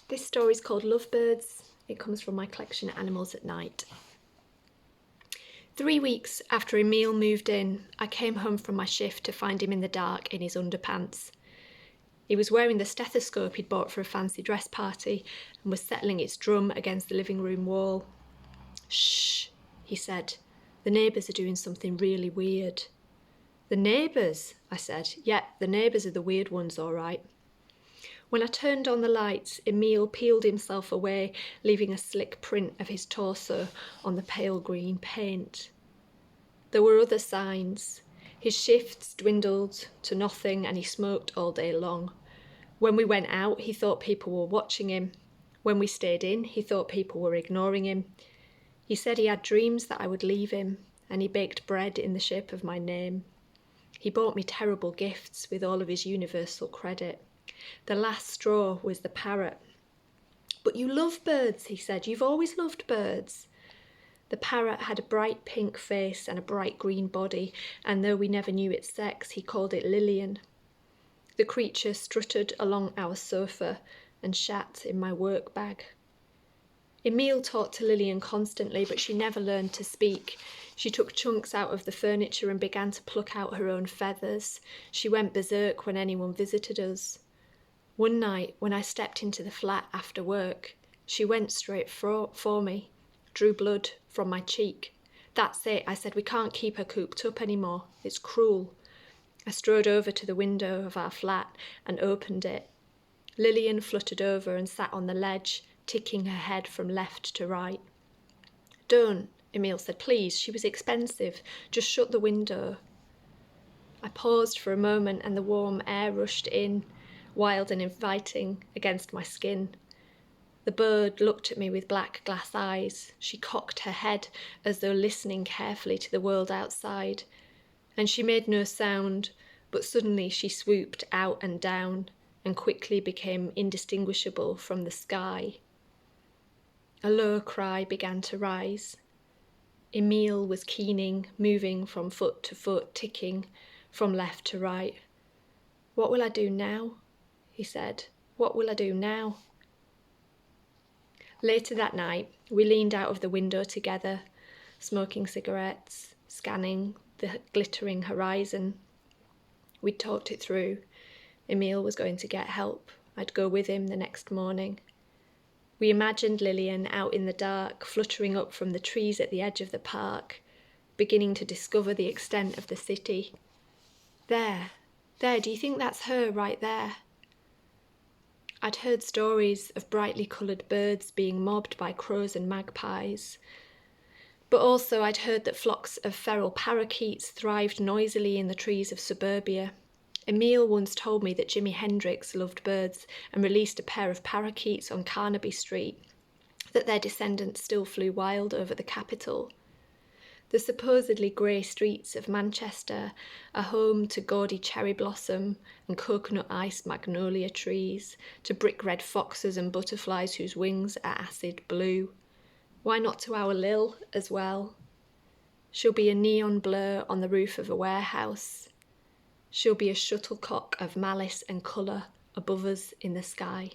This story is called Lovebirds. It comes from my collection Animals at Night. 3 weeks after Emil moved in, I came home from my shift to find him in the dark in his underpants. He was wearing the stethoscope he'd bought for a fancy dress party and was settling its drum against the living room wall. "Shh," he said. "The neighbours are doing something really weird." "The neighbours?" I said. "Yeah, the neighbours are the weird ones, all right." When I turned on the lights, Emil peeled himself away, leaving a slick print of his torso on the pale green paint. There were other signs. His shifts dwindled to nothing and he smoked all day long. When we went out, he thought people were watching him. When we stayed in, he thought people were ignoring him. He said he had dreams that I would leave him, and he baked bread in the shape of my name. He bought me terrible gifts with all of his universal credit. The last straw was the parrot. "But you love birds," he said. "You've always loved birds." The parrot had a bright pink face and a bright green body, and though we never knew its sex, he called it Lillian. The creature strutted along our sofa and shat in my work bag. Emil talked to Lillian constantly, but she never learned to speak. She took chunks out of the furniture and began to pluck out her own feathers. She went berserk when anyone visited us. One night, when I stepped into the flat after work, she went straight for me, drew blood from my cheek. "That's it," I said. "We can't keep her cooped up anymore. It's cruel." I strode over to the window of our flat and opened it. Lillian fluttered over and sat on the ledge, ticking her head from left to right. "Don't," Emil said. "Please, she was expensive. Just shut the window." I paused for a moment and the warm air rushed in, wild and inviting, against my skin. The bird looked at me with black glass eyes. She cocked her head as though listening carefully to the world outside, and she made no sound, but suddenly she swooped out and down and quickly became indistinguishable from the sky. A low cry began to rise. Emil was keening, moving from foot to foot, ticking from left to right. "What will I do now?" he said. "What will I do now?" Later that night, we leaned out of the window together, smoking cigarettes, scanning the glittering horizon. We'd talked it through. Emil was going to get help. I'd go with him the next morning. We imagined Lillian out in the dark, fluttering up from the trees at the edge of the park, beginning to discover the extent of the city. There, do you think that's her right there?" I'd heard stories of brightly coloured birds being mobbed by crows and magpies, but also I'd heard that flocks of feral parakeets thrived noisily in the trees of suburbia. Emil once told me that Jimi Hendrix loved birds and released a pair of parakeets on Carnaby Street, that their descendants still flew wild over the capital. The supposedly grey streets of Manchester are home to gaudy cherry blossom and coconut-iced magnolia trees, to brick-red foxes and butterflies whose wings are acid blue. Why not to our Lil as well? She'll be a neon blur on the roof of a warehouse. She'll be a shuttlecock of malice and colour above us in the sky.